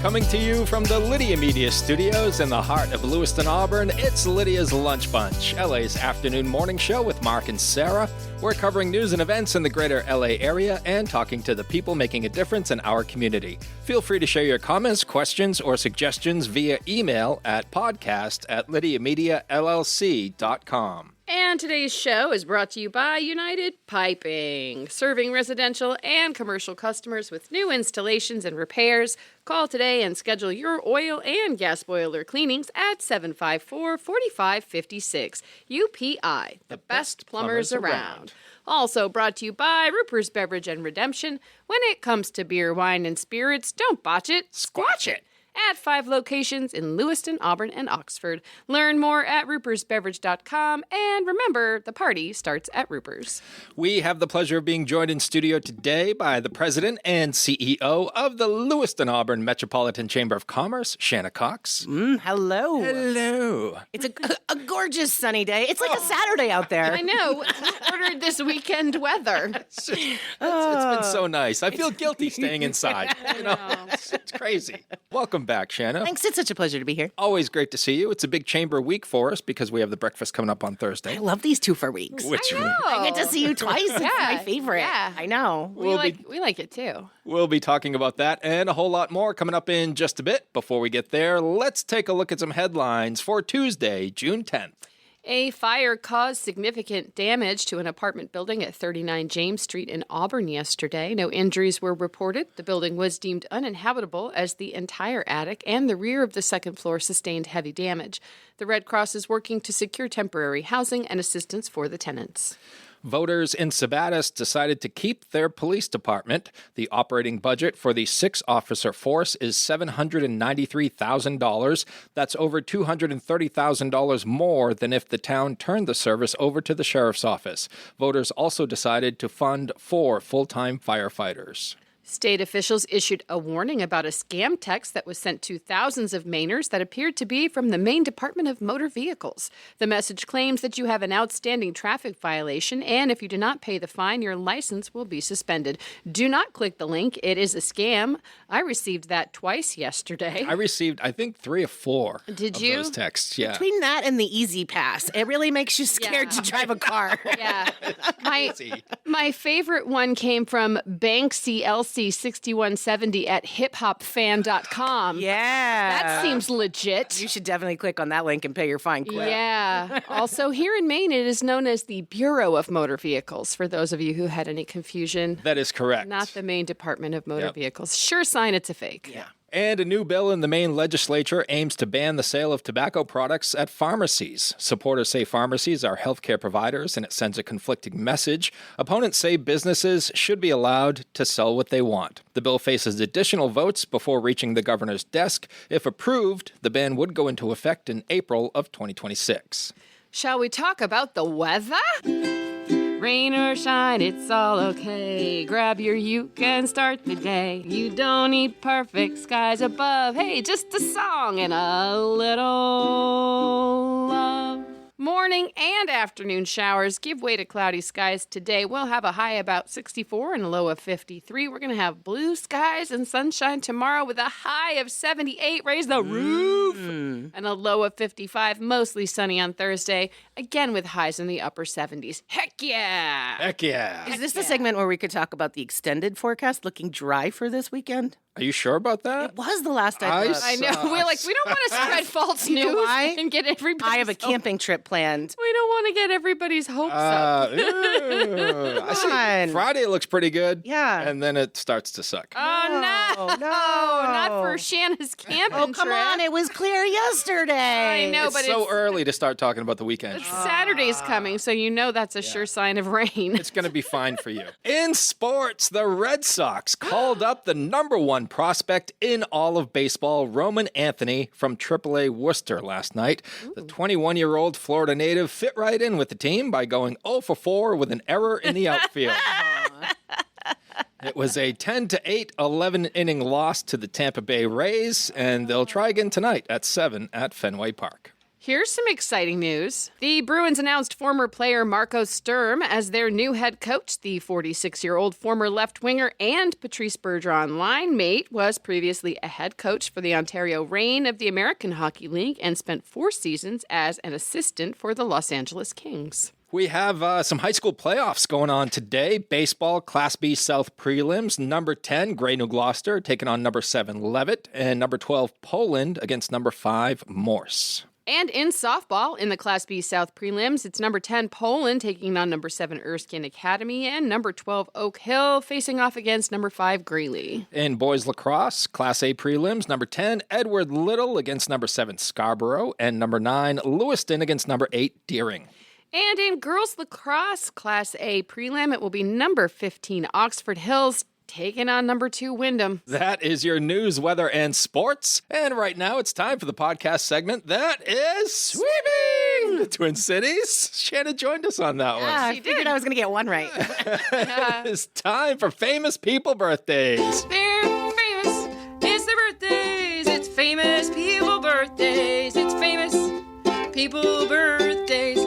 Coming to you from the Lydia Media Studios in the heart of Lewiston, Auburn, it's Lydia's Lunch Bunch, LA's afternoon morning show with Mark and Sarah. We're covering news and events in the greater LA area and talking to the people making a difference in our community. Feel free to share your comments, questions, or suggestions via email at podcast@lydiamediallc.com. And today's show is brought to you by United Piping, serving residential and commercial customers with new installations and repairs. Call today and schedule your oil and gas boiler cleanings at 754-4556. UPI, the best plumbers around. Also brought to you by Ruper's Beverage and Redemption. When it comes to beer, wine, and spirits, don't botch it, squatch it. At 5 locations in Lewiston, Auburn, and Oxford. Learn more at rupersbeverage.com. And remember, the party starts at Ruper's. We have the pleasure of being joined in studio today by the president and CEO of the Lewiston, Auburn Metropolitan Chamber of Commerce, Shanna Cox. Hello. Hello. It's a gorgeous sunny day. It's like a Saturday out there. I know. Who ordered this weekend weather? It's been so nice. I feel guilty staying inside. It's crazy. Welcome back, Shanna. Thanks. It's such a pleasure to be here. Always great to see you. It's a big chamber week for us because we have the breakfast coming up on Thursday. I love these 2 for weeks. I get to see you twice. It's my favorite. Yeah. I know. We like it too. We'll be talking about that and a whole lot more coming up in just a bit. Before we get there, let's take a look at some headlines for Tuesday, June 10th. A fire caused significant damage to an apartment building at 39 James Street in Auburn yesterday. No injuries were reported. The building was deemed uninhabitable as the entire attic and the rear of the second floor sustained heavy damage. The Red Cross is working to secure temporary housing and assistance for the tenants. Voters in Sabattis decided to keep their police department. The operating budget for the 6-officer force is $793,000. That's over $230,000 more than if the town turned the service over to the sheriff's office. Voters also decided to fund 4 full-time firefighters. State officials issued a warning about a scam text that was sent to thousands of Mainers that appeared to be from the Maine Department of Motor Vehicles. The message claims that you have an outstanding traffic violation, and if you do not pay the fine, your license will be suspended. Do not click the link. It is a scam. I received that twice yesterday. I received, I think, 3 or 4 Did of you? those texts. Yeah. Between that and the Easy Pass, it really makes you scared to drive a car. Yeah. My favorite one came from Banksy LC 6170 at hiphopfan.com. Yeah. That seems legit. You should definitely click on that link and pay your fine quick. Yeah. Also, here in Maine, it is known as the Bureau of Motor Vehicles, for those of you who had any confusion. That is correct. Not the Maine Department of Motor Vehicles. Sure sign it's a fake. Yeah. And a new bill in the Maine legislature aims to ban the sale of tobacco products at pharmacies. Supporters say pharmacies are healthcare providers, and it sends a conflicting message. Opponents say businesses should be allowed to sell what they want. The bill faces additional votes before reaching the governor's desk. If approved, the ban would go into effect in April of 2026. Shall we talk about the weather? Rain or shine, it's all okay. Grab your uke and start the day. You don't need perfect skies above. Hey, just a song and a little love. Morning and afternoon showers give way to cloudy skies today. We'll have a high about 64 and a low of 53. We're going to have blue skies and sunshine tomorrow with a high of 78. Raise the roof. And a low of 55. Mostly sunny on Thursday. Again with highs in the upper 70s. Heck yeah. Heck yeah. Is this the segment where we could talk about the extended forecast looking dry for this weekend? Are you sure about that? It was the last I looked. I know. We don't want to spread false news and get everybody. I have a camping trip planned. We don't want to get everybody's hopes up. I see. Friday looks pretty good. Yeah. And then it starts to suck. Oh, no. Not for Shanna's camping Oh, come trip. on. It was clear yesterday. I know, It's but so early to start talking about the weekend. Saturday's coming, so you know that's a sure sign of rain. It's going to be fine for you. In sports, the Red Sox called up the #1 prospect in all of baseball, Roman Anthony from AAA Worcester last night. The 21-year-old Florida native fit right in with the team by going 0 for 4 with an error in the outfield. It was a 10-8 11-inning loss to the Tampa Bay Rays, and they'll try again tonight at 7 at Fenway Park. Here's some exciting news. The Bruins announced former player Marco Sturm as their new head coach. The 46-year-old former left winger and Patrice Bergeron line mate was previously a head coach for the Ontario Reign of the American Hockey League and spent 4 seasons as an assistant for the Los Angeles Kings. We have some high school playoffs going on today. Baseball, Class B South prelims. Number 10, Grey New Gloucester, taking on number 7, Levitt. And number 12, Poland, against number 5, Morse. And in softball, in the Class B South prelims, it's number 10, Poland, taking on number 7, Erskine Academy, and number 12, Oak Hill, facing off against number 5, Greeley. In boys lacrosse, Class A prelims, number 10, Edward Little against number 7, Scarborough, and number 9, Lewiston against number 8, Deering. And in girls lacrosse, Class A prelim, it will be number 15, Oxford Hills, taking on number 2, Wyndham. That is your news, weather, and sports. And right now it's time for the podcast segment that is Sweeping the Twin Cities. Shanna joined us on that one. I figured I was going to get one right. It's time for famous people birthdays. They're famous. It's their birthdays. It's famous people birthdays. It's famous people birthdays.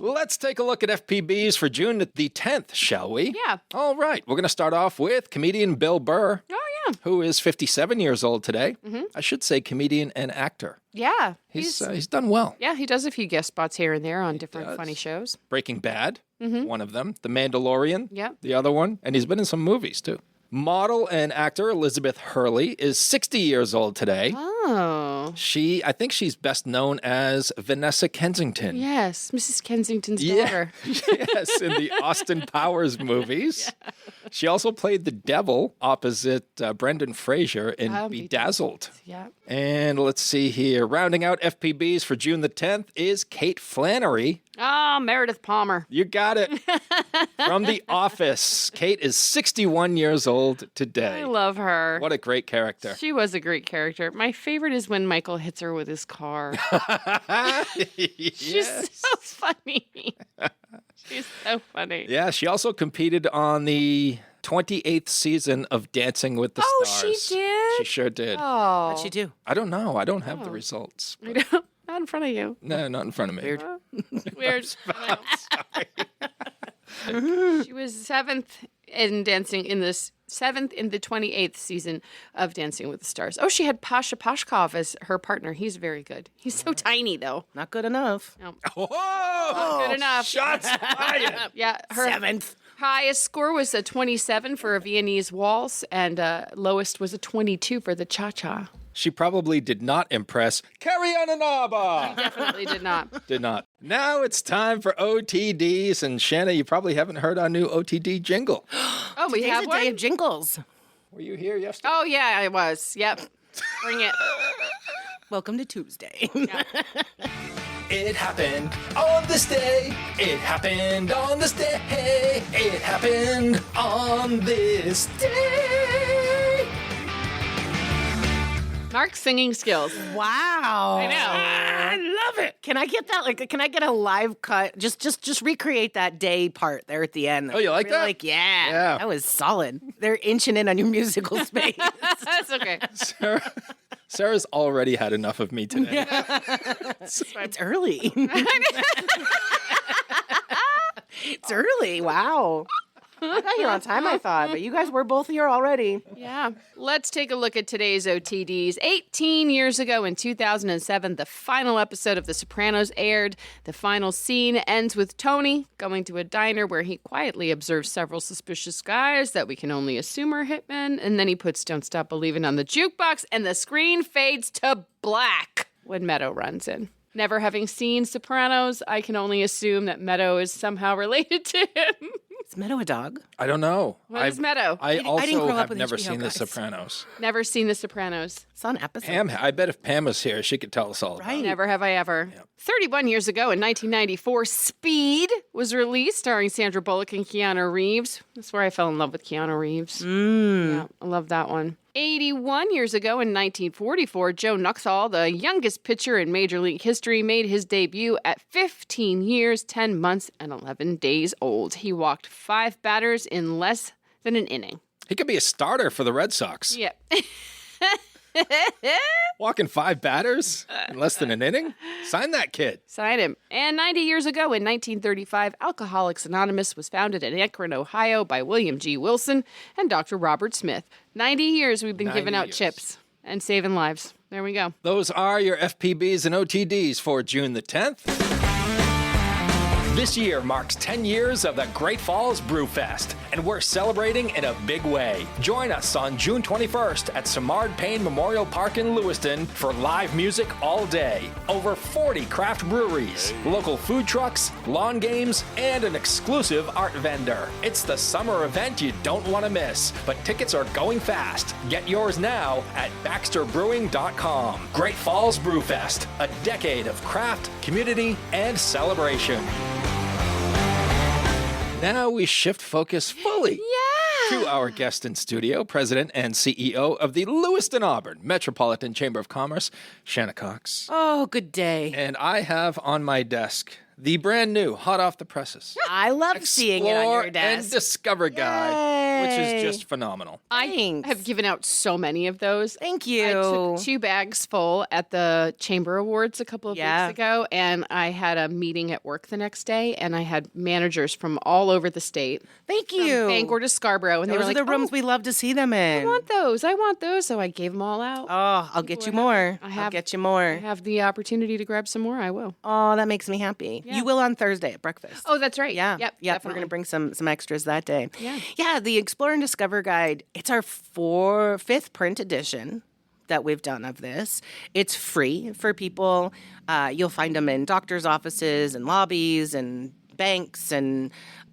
Let's take a look at FPBs for June the 10th, shall we? Yeah. All right. We're going to start off with comedian Bill Burr, Oh, yeah. who is 57 years old today. Mm-hmm. I should say comedian and actor. Yeah. He's done well. Yeah, he does a few guest spots here and there on different does. funny shows. Breaking Bad, one of them. The Mandalorian, Yep. the other one. And he's been in some movies, too. Model and actor Elizabeth Hurley is 60 years old today. Oh. I think she's best known as Vanessa Kensington. Yes, Mrs. Kensington's Yeah. daughter. Yes, in the Austin Powers movies. Yeah. She also played the devil opposite Brendan Fraser in Bedazzled. Yeah. And let's see here. Rounding out FPBs for June the 10th is Kate Flannery. Oh, Meredith Palmer. You got it. From The Office. Kate is 61 years old today. I love her. What a great character. She was a great character. My favorite is when Michael hits her with his car. She's so funny. She's so funny. Yeah, she also competed on the 28th season of Dancing with the Stars. Oh, she did? She sure did. Oh. What'd she do? I don't know. I don't have the results. I don't- Not in front of you. No, not in front of me. Weird. Weird. She was 7th in the 28th season of Dancing with the Stars. Oh, she had Pasha Pashkov as her partner. He's very good. He's so tiny, though. Not good enough. No. Oh, Good enough. shots fired. Yeah, her 7th. highest score was a 27 for a Viennese waltz, and lowest was a 22 for the cha-cha. She probably did not impress Carrie Ananaba. Definitely did not. Did not. Now it's time for OTDs. And Shanna, you probably haven't heard our new OTD jingle. Oh, we Today's have a one? day of jingles. Were you here yesterday? Oh, yeah, I was. Yep. Bring it. Welcome to Tuesday. It happened on this day. It happened on this day. It happened on this day. Mark's singing skills. Wow. I know. I love it. Can I get that? Like, can I get a live cut? Just recreate that day part there at the end. Oh, you like Really that? Like, yeah. Yeah. That was solid. They're inching in on your musical space. That's okay. Sarah's already had enough of me today. It's early. It's early. Wow. I got here on time, I thought, but you guys were both here already. Yeah. Let's take a look at today's OTDs. 18 years ago in 2007, the final episode of The Sopranos aired. The final scene ends with Tony going to a diner where he quietly observes several suspicious guys that we can only assume are hitmen, and then he puts Don't Stop Believin' on the jukebox, and the screen fades to black when Meadow runs in. Never having seen Sopranos, I can only assume that Meadow is somehow related to him. Is Meadow a dog? I don't know. What is Meadow? I didn't also grow up have with never HBO seen The guys. Sopranos. Never seen The Sopranos. It's on episode. Pam, I bet if Pam was here, she could tell us all about Right. it. Never have I ever. 31 years ago in 1994, Speed was released, starring Sandra Bullock and Keanu Reeves. That's where I fell in love with Keanu Reeves. Yeah, I love that one. 81 years ago in 1944, Joe Nuxhall, the youngest pitcher in Major League history, made his debut at 15 years, 10 months, and 11 days old. He walked 5 batters in less than an inning. He could be a starter for the Red Sox. Yeah. Walking 5 batters in less than an inning? Sign that kid. Sign him. And 90 years ago, in 1935, Alcoholics Anonymous was founded in Akron, Ohio by William G. Wilson and Dr. Robert Smith. 90 years we've been giving out chips and saving lives. There we go. Those are your FPBs and OTDs for June the 10th. This year marks 10 years of the Great Falls Brew Fest, and we're celebrating in a big way. Join us on June 21st at Samard Payne Memorial Park in Lewiston for live music all day. Over 40 craft breweries, local food trucks, lawn games, and an exclusive art vendor. It's the summer event you don't want to miss, but tickets are going fast. Get yours now at baxterbrewing.com. Great Falls Brew Fest, a decade of craft, community, and celebration. Now we shift focus fully to our guest in studio, President and CEO of the Lewiston, Auburn Metropolitan Chamber of Commerce, Shanna Cox. Oh, good day. And I have on my desk the brand new, hot off the presses, I love seeing it on your Explore desk. and Discover Guide, which is just phenomenal. Thanks. I have given out so many of those. Thank you. I took 2 bags full at the Chamber Awards a couple of weeks ago, and I had a meeting at work the next day, and I had managers from all over the state. Thank you. From Bangor to Scarborough, and Those they were are like, the rooms we love to see them in. I want those. So I gave them all out. Oh, I'll get you more. I'll get you I more. have the opportunity to grab some more. I will. Oh, that makes me happy. Yeah. You will on Thursday at breakfast. Oh, that's right. Yeah. Yep. We're Definitely. going to bring some extras that day. Yeah. Yeah, the Explore and Discover Guide, it's our 5th print edition that we've done of this. It's free for people. You'll find them in doctors' offices and lobbies and banks and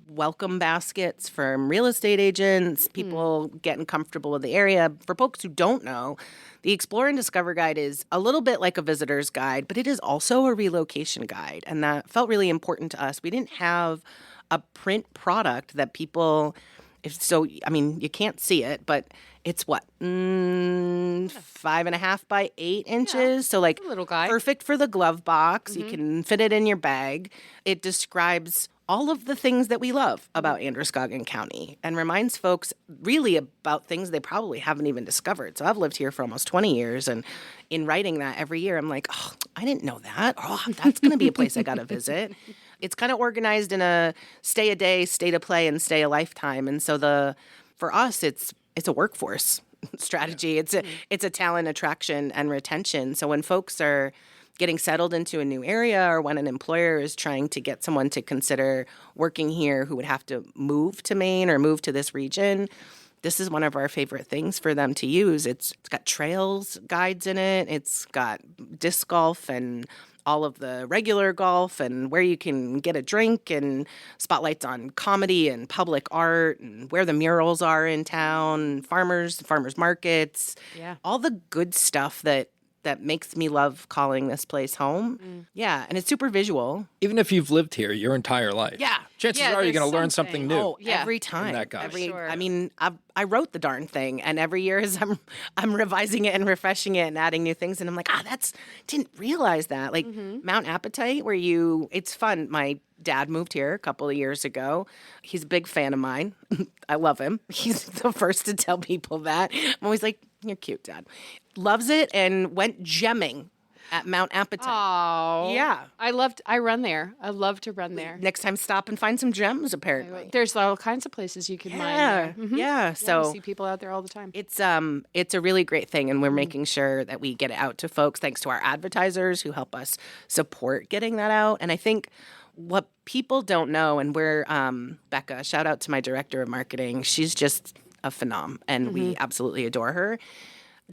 welcome baskets from real estate agents, people getting comfortable with the area. For folks who don't know, the Explore and Discover Guide is a little bit like a visitor's guide, but it is also a relocation guide. And that felt really important to us. We didn't have a print product that people, you can't see it, but it's what, 5.5 by 8 inches. Yeah, so like a little guide. Perfect for the glove box. You can fit it in your bag. It describes all of the things that we love about Androscoggin County and reminds folks really about things they probably haven't even discovered. So I've lived here for almost 20 years, and in writing that every year, I'm like, oh, I didn't know that. Oh, that's going to be a place I got to visit. It's kind of organized in a stay a day, stay to play, and stay a lifetime. And so for us, it's a workforce strategy. It's a talent attraction and retention. So when folks are getting settled into a new area, or when an employer is trying to get someone to consider working here who would have to move to Maine or move to this region, this is one of our favorite things for them to use. It's got trails guides in it. It's got disc golf and all of the regular golf and where you can get a drink and spotlights on comedy and public art and where the murals are in town, farmers markets, all the good stuff that makes me love calling this place home. Yeah, and it's super visual. Even if you've lived here your entire life. Yeah. Chances are you're going to learn something new. Oh, every time. That guy. Sure. I mean, I wrote the darn thing, and every year as I'm revising it and refreshing it and adding new things, and I'm like, didn't realize that. Like Mount Appetite, it's fun. My dad moved here a couple of years ago. He's a big fan of mine. I love him. He's the first to tell people that. I'm always like, you're cute, Dad. Loves it and went gemming at Mount Appetite. Oh. Yeah. I run there. I love to run there. Next time, stop and find some gems, apparently. There's all kinds of places you can mine there. Yeah. So I see people out there all the time. it's a really great thing, and we're making sure that we get it out to folks thanks to our advertisers who help us support getting that out. And I think what people don't know, and we're Becca, shout out to my director of marketing. She's just a phenom, and we absolutely adore her.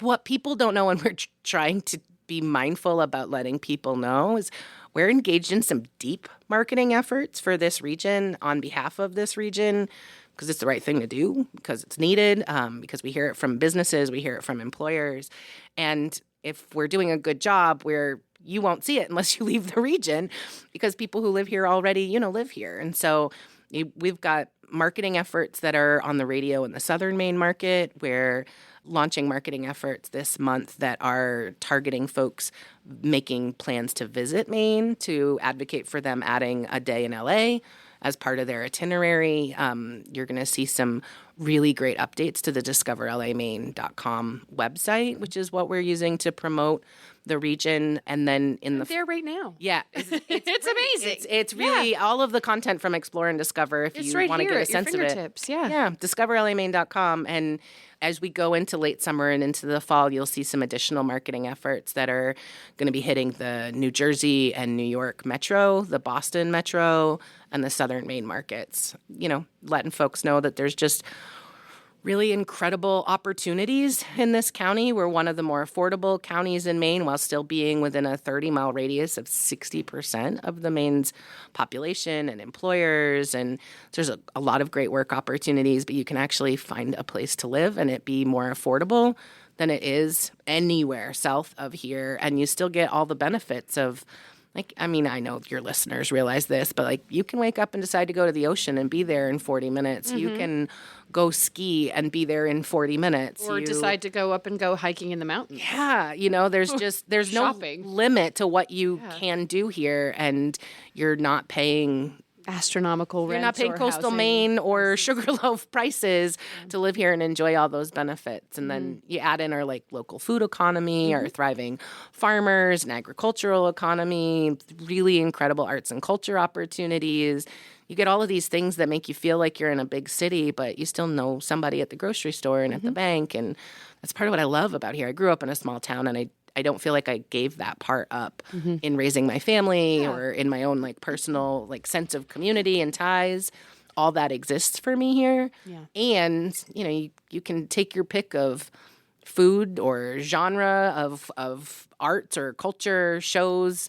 What people don't know, and we're trying to be mindful about letting people know, is we're engaged in some deep marketing efforts for this region on behalf of this region, because it's the right thing to do, because it's needed, because we hear it from businesses, we hear it from employers. And if we're doing a good job, you won't see it unless you leave the region, because people who live here already, live here. And so we've got marketing efforts that are on the radio in the Southern Maine market, where launching marketing efforts this month that are targeting folks making plans to visit Maine, to advocate for them adding a day in LA as part of their itinerary. You're going to see some really great updates to the discoverlamaine.com website, which is what we're using to promote the region. And then there right now. Yeah. It's amazing. It's really all of the content from Explore and Discover if you want to get a sense of it. Yeah, discoverlamaine.com. And as we go into late summer and into the fall, you'll see some additional marketing efforts that are going to be hitting the New Jersey and New York Metro, the Boston Metro, and the Southern Maine markets. Letting folks know that there's just really incredible opportunities in this county. We're one of the more affordable counties in Maine while still being within a 30-mile radius of 60% of the Maine's population and employers. And there's a lot of great work opportunities, but you can actually find a place to live and it be more affordable than it is anywhere south of here. And you still get all the benefits of, I know your listeners realize this, but you can wake up and decide to go to the ocean and be there in 40 minutes. Mm-hmm. You can go ski and be there in 40 minutes. Or decide to go up and go hiking in the mountains. Yeah. There's no limit to what you can do here, and you're not paying astronomical rents. You're not paying coastal housing. Maine or Sugarloaf prices to live here and enjoy all those benefits. And then you add in our local food economy, our thriving farmers and agricultural economy, really incredible arts and culture opportunities. You get all of these things that make you feel like you're in a big city, but you still know somebody at the grocery store and at the bank. And that's part of what I love about here. I grew up in a small town, and I don't feel like I gave that part up in raising my family or in my own personal sense of community and ties. All that exists for me here. Yeah. And, you can take your pick of food or genre of arts or culture, shows,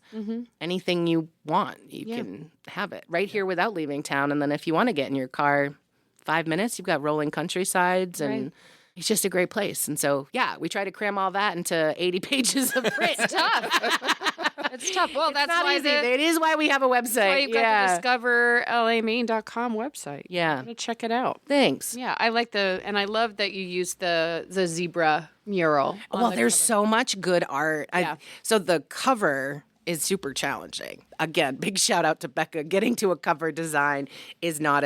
anything you want. You can have it right here without leaving town. And then if you want to get in your car, 5 minutes, you've got rolling countrysides and it's just a great place. And so, we try to cram all that into 80 pages of print. It's tough. It's tough. Well, that's why it is why we have a website. That's why you've got the discoverlamaine.com website. Yeah. I'm going to check it out. Thanks. Yeah, I love that you use the zebra mural. Well, there's so much good art. So the cover is super challenging. Again, big shout out to Becca. Getting to a cover design is not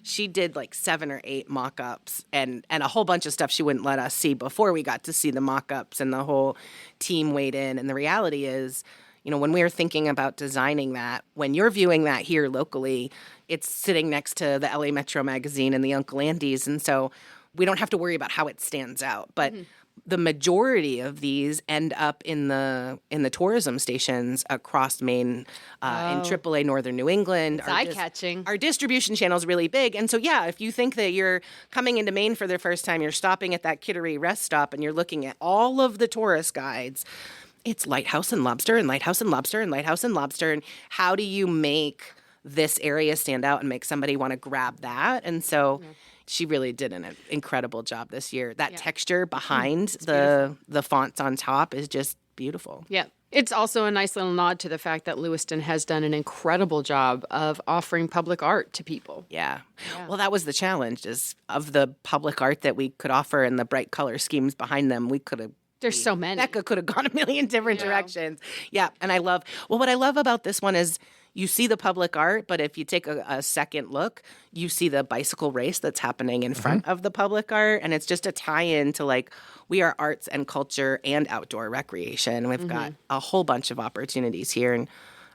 she did 7 or 8 mock-ups and a whole bunch of stuff she wouldn't let us see before we got to see the mock-ups, and the whole team weighed in. And the reality is, when we were thinking about designing that, when you're viewing that here locally, it's sitting next to the LA Metro magazine and the Uncle Andy's. And so we don't have to worry about how it stands out. But the majority of these end up in the tourism stations across Maine, in AAA Northern New England. It's eye-catching. Our distribution channel is really big. And so, if you think that you're coming into Maine for the first time, you're stopping at that Kittery rest stop and you're looking at all of the tourist guides, it's Lighthouse and Lobster and Lighthouse and Lobster and Lighthouse and Lobster. And how do you make this area stand out and make somebody want to grab that? And so she really did an incredible job this year. That texture behind the fonts on top is just beautiful. Yeah. It's also a nice little nod to the fact that Lewiston has done an incredible job of offering public art to people. Yeah. Well, that was the challenge, is of the public art that we could offer and the bright color schemes behind them, we could have. There's so many. Becca could have gone a million different directions. Yeah. And what I love about this one is you see the public art, but if you take a second look, you see the bicycle race that's happening in front of the public art. And it's just a tie-in to we are arts and culture and outdoor recreation. We've got a whole bunch of opportunities here. And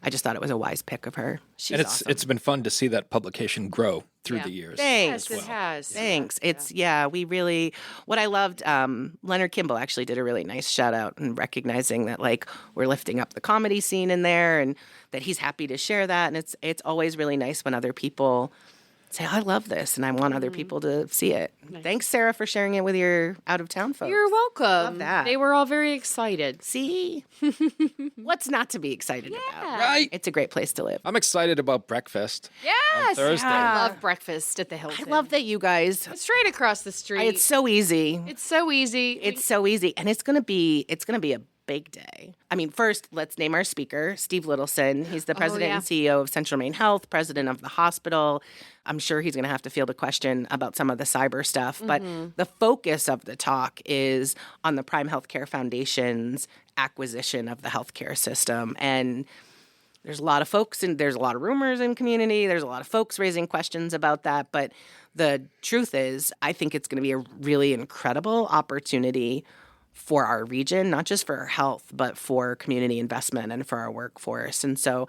I just thought it was a wise pick of her. She's awesome. It's been fun to see that publication grow through the years. Thanks. Yes, it has. Thanks. It's, we really, what I loved, Leonard Kimball actually did a really nice shout out and recognizing that we're lifting up the comedy scene in there and that he's happy to share that. And it's always really nice when other people say, I love this and I want other people to see it. Nice. Thanks, Sarah, for sharing it with your out-of-town folks. You're welcome. Love that. They were all very excited. See? What's not to be excited about? Right? It's a great place to live. I'm excited about breakfast. Yes. On Thursday. I love breakfast at the Hilton. I love that you guys. It's straight across the street. It's so easy. It's so easy. It's so easy. And it's gonna be a big day. I mean, first, let's name our speaker, Steve Littleson. He's the president and CEO of Central Maine Health, president of the hospital. I'm sure he's going to have to field a question about some of the cyber stuff. But the focus of the talk is on the Prime Healthcare Foundation's acquisition of the healthcare system. And there's a lot of folks and there's a lot of rumors in community. There's a lot of folks raising questions about that. But the truth is, I think it's going to be a really incredible opportunity for our region, not just for our health, but for community investment and for our workforce. And so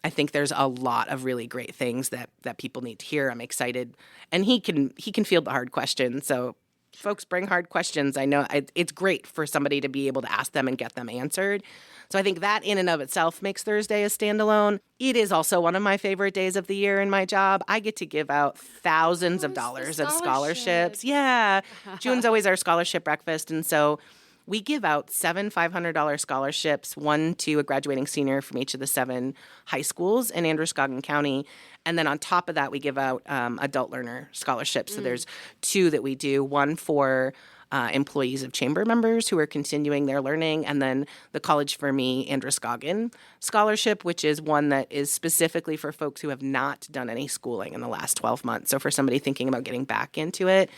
I think there's a lot of really great things that people need to hear. I'm excited. And he can field the hard questions. So folks, bring hard questions. I know it's great for somebody to be able to ask them and get them answered. So I think that in and of itself makes Thursday a standalone. It is also one of my favorite days of the year in my job. I get to give out thousands of dollars of scholarships. Yeah. June's always our scholarship breakfast. And so we give out 7 $500 scholarships, one to a graduating senior from each of the 7 high schools in Androscoggin County. And then on top of that, we give out adult learner scholarships. So there's 2 that we do, one for employees of chamber members who are continuing their learning, and then the College for Me Androscoggin scholarship, which is one that is specifically for folks who have not done any schooling in the last 12 months. So for somebody thinking about getting back into it.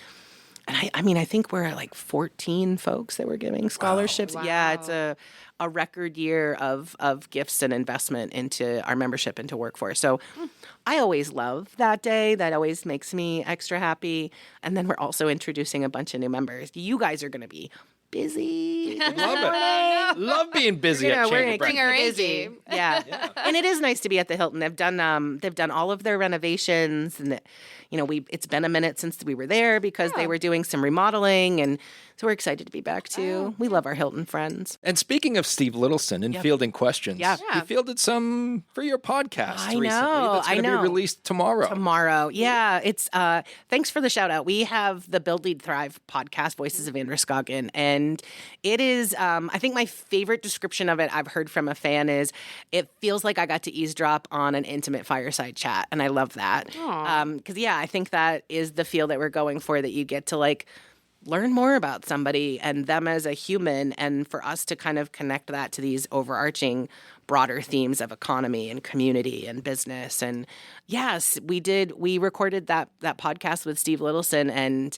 And I mean, I think we're at like 14 folks that we're giving scholarships. Wow. Yeah, it's a record year of gifts and investment into our membership, into workforce. So I always love that day. That always makes me extra happy. And then we're also introducing a bunch of new members. You guys are going to be busy. Love it. Love being busy at Chamber Breakfast. Busy. Yeah. And it is nice to be at the Hilton. They've done all of their renovations, and it's been a minute since we were there because they were doing some remodeling, and so we're excited to be back too. We love our Hilton friends. And speaking of Steve Littleson and fielding questions, you fielded some for your podcast recently. That's going to be released tomorrow. Yeah. It's thanks for the shout out. We have the Build, Lead, Thrive podcast, Voices of Androscoggin, and it is I think my favorite description of it I've heard from a fan is it feels like I got to eavesdrop on an intimate fireside chat, and I love that. Because I think that is the feel that we're going for, that you get to learn more about somebody and them as a human, and for us to kind of connect that to these overarching broader themes of economy and community and business. And yes, we recorded that podcast with Steve Littleson, and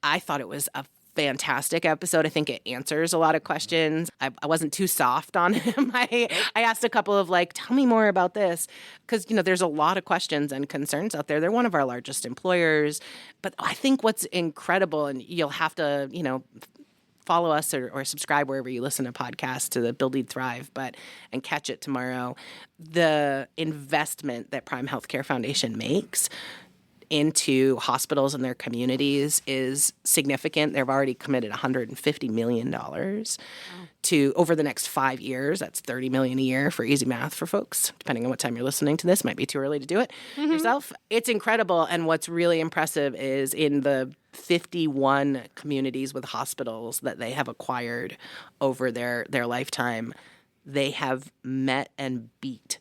I thought it was a fantastic episode. I think it answers a lot of questions. I wasn't too soft on him. I asked a couple of tell me more about this, because there's a lot of questions and concerns out there. They're one of our largest employers, but I think what's incredible, and you'll have to follow us or subscribe wherever you listen to podcasts to the Build, Lead, Thrive, and catch it tomorrow. The investment that Prime Healthcare Foundation makes into hospitals and their communities is significant. They've already committed $150 million to over the next 5 years. That's $30 million a year for easy math for folks. Depending on what time you're listening to this, might be too early to do it yourself. It's incredible. And what's really impressive is in the 51 communities with hospitals that they have acquired over their lifetime, they have met and beat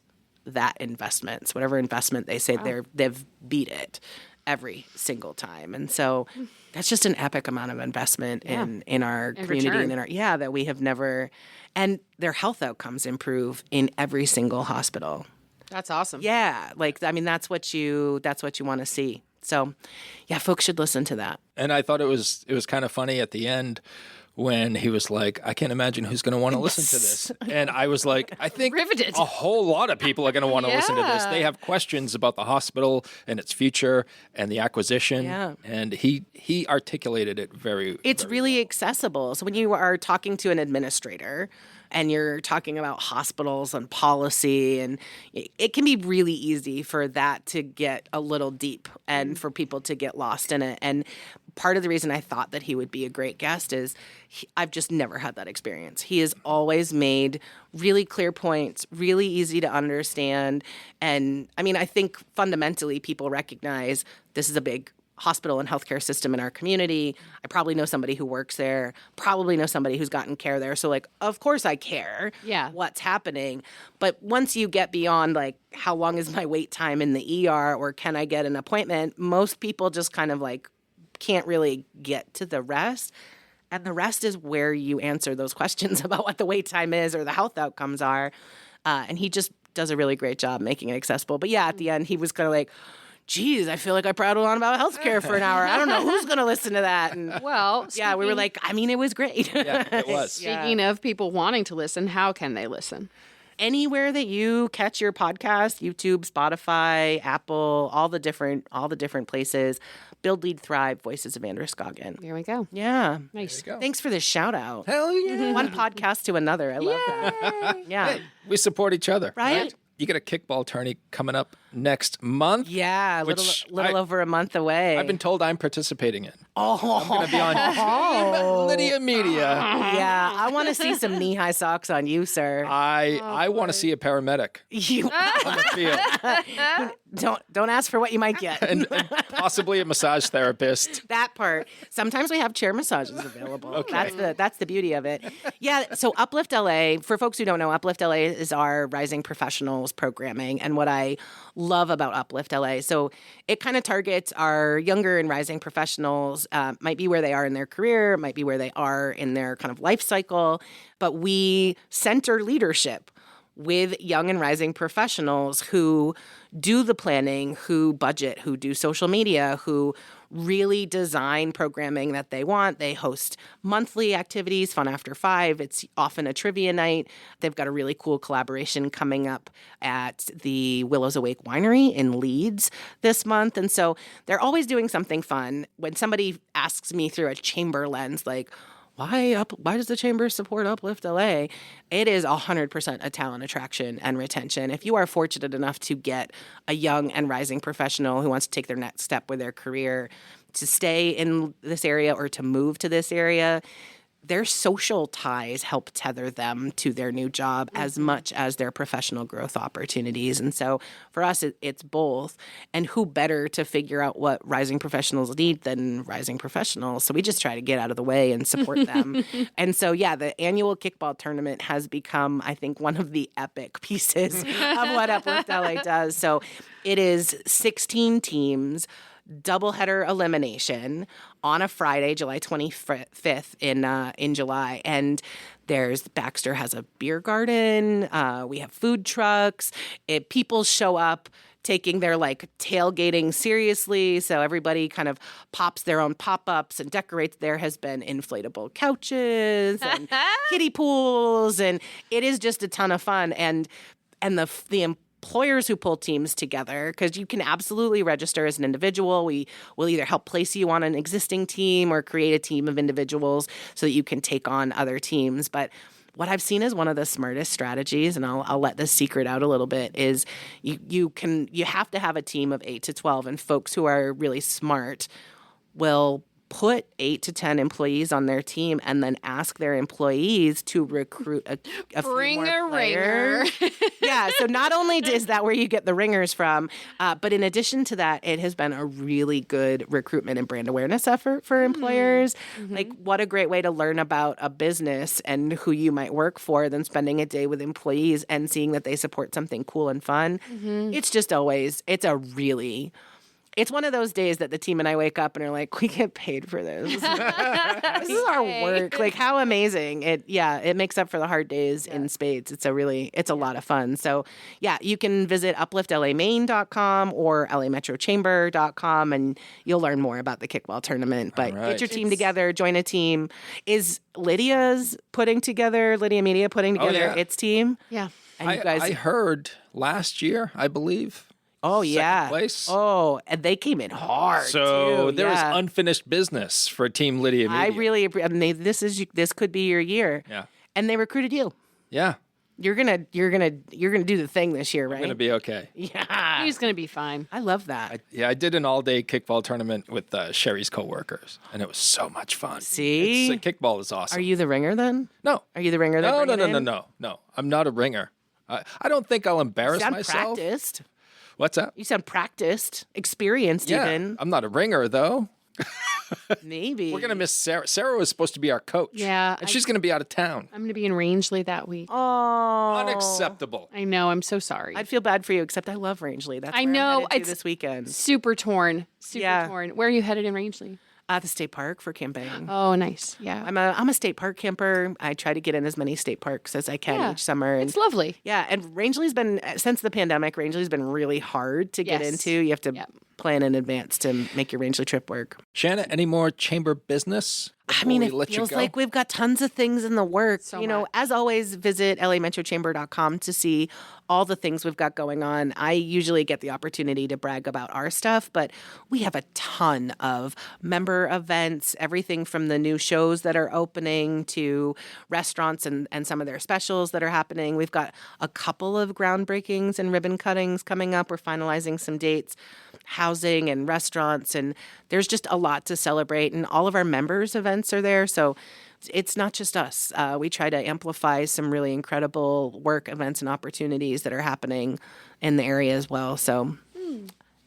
that investment. So whatever investment they say they've beat it every single time. And so that's just an epic amount of investment in our community and in our that we have never, and their health outcomes improve in every single hospital. That's awesome. Yeah. That's what you want to see. So folks should listen to that. And I thought it was kind of funny at the end when he was like, I can't imagine who's going to want to listen to this. And I was like, I think riveted. A whole lot of people are going to want to listen to this. They have questions about the hospital and its future and the acquisition. Yeah. And he articulated it It's really accessible. So when you are talking to an administrator and you're talking about hospitals and policy, and it can be really easy for that to get a little deep and for people to get lost in it. And part of the reason I thought that he would be a great guest is I've just never had that experience. He has always made really clear points, really easy to understand. And I think fundamentally people recognize this is a big hospital and healthcare system in our community. I probably know somebody who works there, probably know somebody who's gotten care there. So of course I care what's happening. But once you get beyond how long is my wait time in the ER or can I get an appointment, most people just kind of can't really get to the rest. And the rest is where you answer those questions about what the wait time is or the health outcomes are. And he just does a really great job making it accessible. But yeah, at the end, he was kind of like, geez, I feel like I prattled on about healthcare for an hour. I don't know who's going to listen to that. And Well, yeah, we were like, I mean, it was great. Yeah, it was. speaking of people wanting to listen, how can they listen? Anywhere that you catch your podcast, YouTube, Spotify, Apple, all the different places. Build, Lead, Thrive, Voices of Androscoggin. There we go. Yeah. Nice. Thanks for this shout out. Hell yeah. One podcast to another. I love that. Yeah. Hey, we support each other. Right? You got a kickball tourney coming up next month. Yeah, a little over a month away. I've been told I'm participating in. Oh, I'm going to be on Team Lydia Media. Yeah, I want to see some knee-high socks on you, sir. I want to see a paramedic You on the field don't ask for what you might get. and possibly a massage therapist. That part. Sometimes we have chair massages available. Okay. That's the beauty of it. Yeah, so Uplift LA, for folks who don't know, Uplift LA is our Rising Professionals programming. And what I love about Uplift LA, so it kind of targets our younger and rising professionals, might be where they are in their career, might be where they are in their kind of life cycle, but we center leadership with young and rising professionals who do the planning, who budget, who do social media, who really design programming that they want. They host monthly activities, Fun After 5. It's often a trivia night. They've got a really cool collaboration coming up at the Willows Awake Winery in Leeds this month. And so they're always doing something fun. When somebody asks me through a chamber lens, like, why does the chamber support Uplift LA? It is 100% a talent attraction and retention. If you are fortunate enough to get a young and rising professional who wants to take their next step with their career, to stay in this area or to move to this area, their social ties help tether them to their new job as much as their professional growth opportunities. And so for us, it's both. And who better to figure out what rising professionals need than rising professionals? So we just try to get out of the way and support them. And so, yeah, the annual kickball tournament has become, I think, one of the epic pieces of what Uplift LA does. So it is 16 teams, doubleheader elimination on a Friday, July 25th in July. And Baxter has a beer garden. We have food trucks. People show up taking their tailgating seriously. So everybody kind of pops their own pop-ups and decorates. There has been inflatable couches and kiddie pools. And it is just a ton of fun. And the employers who pull teams together, because you can absolutely register as an individual. We will either help place you on an existing team or create a team of individuals so that you can take on other teams. But what I've seen is one of the smartest strategies, and I'll let this secret out a little bit, is you have to have a team of 8 to 12, and folks who are really smart will put 8 to 10 employees on their team and then ask their employees to recruit a Bring few more a players. ringer. Yeah, so not only is that where you get the ringers from, but in addition to that, it has been a really good recruitment and brand awareness effort for employers. Mm-hmm. Like, what a great way to learn about a business and who you might work for than spending a day with employees and seeing that they support something cool and fun. Mm-hmm. It's just always, it's one of those days that the team and I wake up and are like, we get paid for this. This is our work. Like, how amazing. It makes up for the hard days in spades. It's a lot of fun. So yeah, you can visit upliftlamaine.com or lametrochamber.com and you'll learn more about the kickball tournament. But get your team together, join a team. Is Lydia Media putting together its team? Yeah. And you guys, I heard last year, I believe. Oh, yeah. Second place. Oh, and they came in hard, So too. there is unfinished business for Team Lydia Media. I really appreciate. This could be your year. Yeah. And they recruited you. Yeah. You're gonna do the thing this year, right? I'm going to be okay. Yeah. He's going to be fine. I love that. I did an all-day kickball tournament with Sherry's coworkers, and it was so much fun. See? Kickball is awesome. Are you the ringer then? No. Are you the ringer? No. I'm not a ringer. I don't think I'll embarrass You sound myself. practiced. What's that? You sound practiced, experienced Yeah, even. I'm not a ringer, though. Maybe. We're going to miss Sarah. Sarah was supposed to be our coach. Yeah, And she's going to be out of town. I'm going to be in Rangeley that week. Oh. Unacceptable. I know. I'm so sorry. I'd feel bad for you, except I love Rangeley. That's I where know, I'm headed to it's this weekend. Super torn. Yeah. Where are you headed in Rangeley? At the state park for camping. Oh, nice. Yeah. I'm a state park camper. I try to get in as many state parks as I can each summer. And it's lovely. Yeah, and Rangeley's been, since the pandemic, Rangeley's been really hard to get into. You have to plan in advance to make your Rangeley trip work. Shanna, any more chamber business? I mean, it feels like we've got tons of things in the works. So you know, as always, visit lametrochamber.com to see all the things we've got going on. I usually get the opportunity to brag about our stuff, but we have a ton of member events, everything from the new shows that are opening to restaurants and some of their specials that are happening. We've got a couple of groundbreakings and ribbon cuttings coming up. We're finalizing some dates, housing and restaurants, and there's just a lot to celebrate, and all of our members' events are there. So it's not just us. We try to amplify some really incredible work, events, and opportunities that are happening in the area as well. So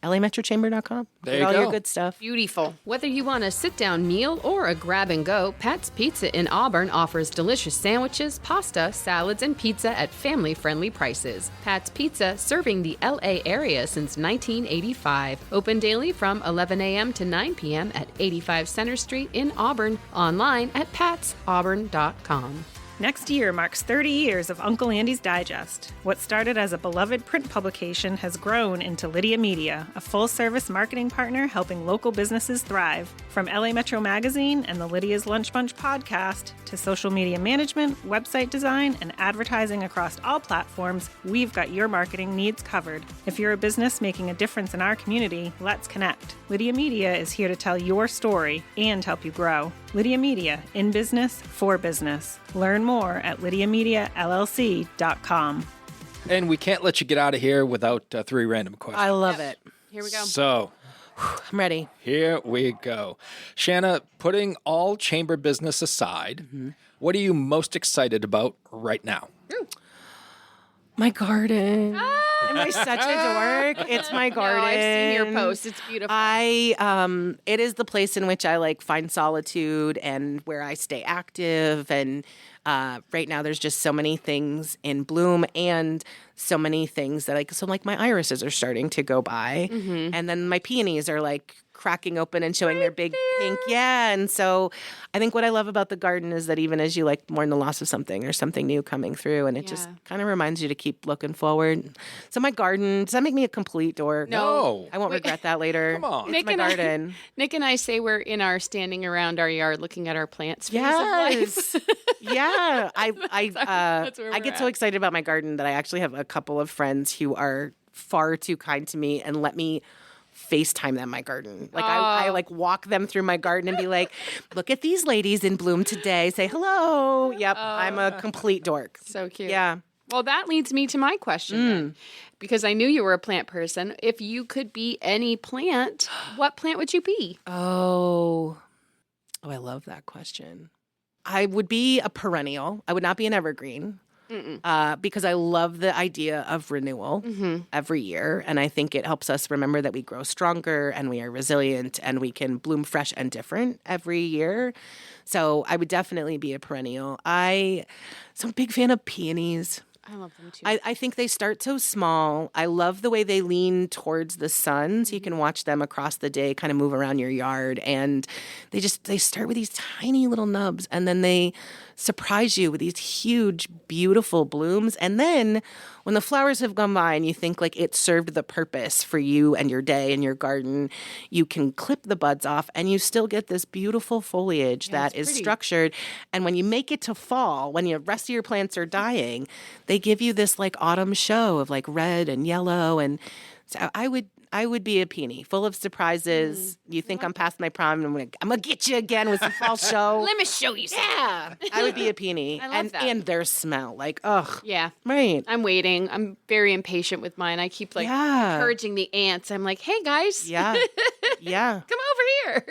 lametrochamber.com. There Get you all go. your good stuff. Beautiful. Whether you want a sit-down meal or a grab-and-go, Pat's Pizza in Auburn offers delicious sandwiches, pasta, salads, and pizza at family-friendly prices. Pat's Pizza, serving the L.A. area since 1985. Open daily from 11 a.m. to 9 p.m. at 85 Center Street in Auburn. Online at patsauburn.com. Next year marks 30 years of Uncle Andy's Digest. What started as a beloved print publication has grown into Lydia Media, a full-service marketing partner helping local businesses thrive. From LA Metro Magazine and the Lydia's Lunch Bunch podcast to social media management, website design, and advertising across all platforms, we've got your marketing needs covered. If you're a business making a difference in our community, let's connect. Lydia Media is here to tell your story and help you grow. Lydia Media, in business, for business. Learn more at lydiamediallc.com. And we can't let you get out of here without 3 random questions. I love it. Here we go. So, I'm ready. here we go. Shanna, putting all chamber business aside, what are you most excited about right now? My garden. Am I such a dork? It's my garden. No, I've seen your post. It's beautiful. It is the place in which I find solitude and where I stay active. And right now there's just so many things in bloom and so many things that my irises are starting to go by. And then my peonies are cracking open and showing their big pink. Yeah. And so I think what I love about the garden is that even as you mourn the loss of something, there's something new coming through, and it just kind of reminds you to keep looking forward. So my garden, does that make me a complete dork? No. I won't regret that later. Come on. It's my garden. Nick and I say we're in our standing around our yard looking at our plants phase of life. Yeah. I That's where we're get so at. excited about my garden that I actually have a couple of friends who are far too kind to me and let me FaceTime them my garden. I walk them through my garden and be like, look at these ladies in bloom today. Say hello. Yep. I'm a complete dork. So cute. Yeah. Well, that leads me to my question then, because I knew you were a plant person. If you could be any plant, what plant would you be? Oh, I love that question. I would be a perennial. I would not be an evergreen. Because I love the idea of renewal every year. And I think it helps us remember that we grow stronger and we are resilient and we can bloom fresh and different every year. So I would definitely be a perennial. I'm a big fan of peonies. I love them too. I think they start so small. I love the way they lean towards the sun, so you can watch them across the day kind of move around your yard. And they start with these tiny little nubs, and then they surprise you with these huge, beautiful blooms. And then when the flowers have gone by and you think it served the purpose for you and your day and your garden, you can clip the buds off and you still get this beautiful foliage that is structured. And when you make it to fall, when the rest of your plants are dying, they give you this autumn show of red and yellow. And so I would be a peony, full of surprises. You think I'm past my prime, and I'm gonna get you again with some fall show. Let me show you something. Yeah, I would be a peony. I love that. And their smell, ugh. Yeah. Right. I'm waiting. I'm very impatient with mine. I keep encouraging the ants. I'm like, hey guys. Yeah. Yeah. Come over here.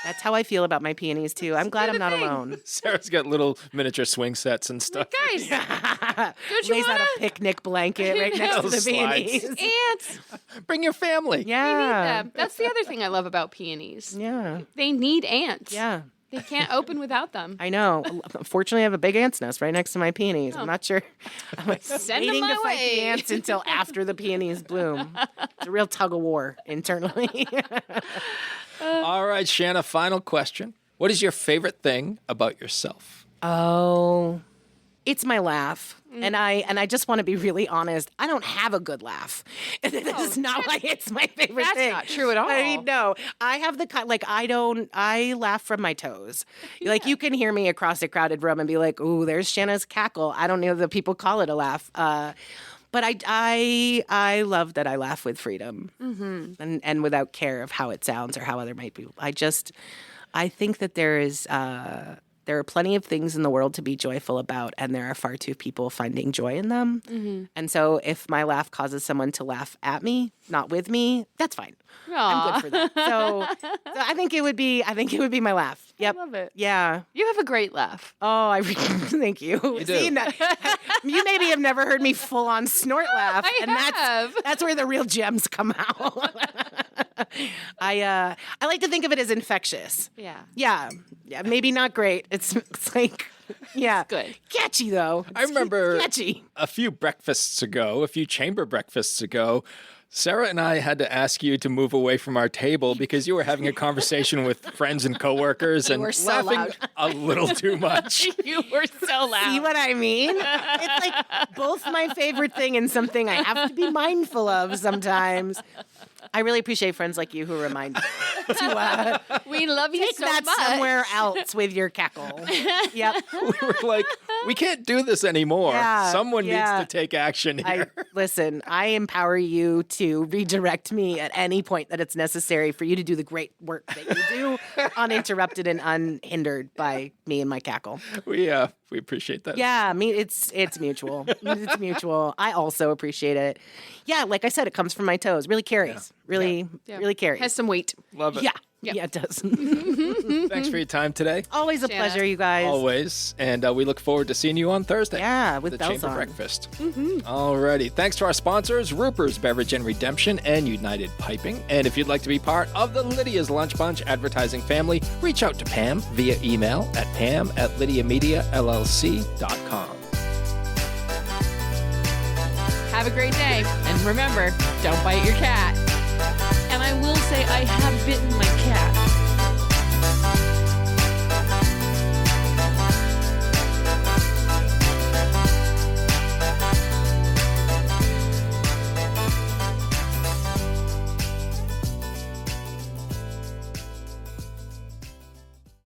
That's how I feel about my peonies too. I'm glad I'm not alone. Sarah's got little miniature swing sets and stuff. Guys. Don't you Lays out wanna? a picnic blanket right next to the Those slides. peonies. Ants. Bring your family. Yeah. That's the other thing I love about peonies. Yeah. They need ants. Yeah. They can't open without them. I know. Unfortunately, I have a big ant's nest right next to my peonies. I'm not sure. I'm Send them waiting my to fight way. the ants until after the peonies bloom. It's a real tug of war internally. All right, Shanna, final question. What is your favorite thing about yourself? Oh, it's my laugh. And I just want to be really honest. I don't have a good laugh. It's not like it's my favorite thing. That's not true at all. I mean, no. I have the kind, like, I laugh from my toes. Like, you can hear me across a crowded room and be like, ooh, there's Shanna's cackle. I don't know that people call it a laugh. But I love that I laugh with freedom and without care of how it sounds or how other might be. I think that there are plenty of things in the world to be joyful about, and there are far too few people finding joy in them. And so if my laugh causes someone to laugh at me, not with me, that's fine. I'm good for that. So I think it would be my laugh. Yep. I love it. Yeah. You have a great laugh. Oh, thank you. You do. See, you maybe have never heard me full on snort laugh, I have. that's where the real gems come out. I like to think of it as infectious. Yeah. Yeah, maybe not great. It's like, yeah. It's good. Catchy, though. I remember catchy. a few chamber breakfasts ago, Sarah and I had to ask you to move away from our table because you were having a conversation with friends and coworkers and were so laughing loud. a little too much. You were so loud. See what I mean? It's like both my favorite thing and something I have to be mindful of sometimes. I really appreciate friends like you who remind me to We love you take so that much. somewhere else with your cackle. Yep. We were like, we can't do this anymore. Yeah, Someone yeah. needs to take action here. Listen, I empower you to redirect me at any point that it's necessary for you to do the great work that you do, uninterrupted and unhindered by me and my cackle. We appreciate that. Yeah, it's mutual. It's mutual. I also appreciate it. Yeah, like I said, it comes from my toes. Really carries. Really carries. Has some weight. Love it. Yeah. Yeah, it does. Thanks for your time today. Always a Shanna. pleasure, you guys. Always. And we look forward to seeing you on Thursday. Yeah, with the bells Chamber on. Breakfast. Alrighty. Thanks to our sponsors, Ruper's Beverage and Redemption and United Piping. And if you'd like to be part of the Lydia's Lunch Bunch advertising family, reach out to Pam via email at pam@lydiamediallc.com. Have a great day. And remember, don't bite your cat. And I will say I have bitten my cat.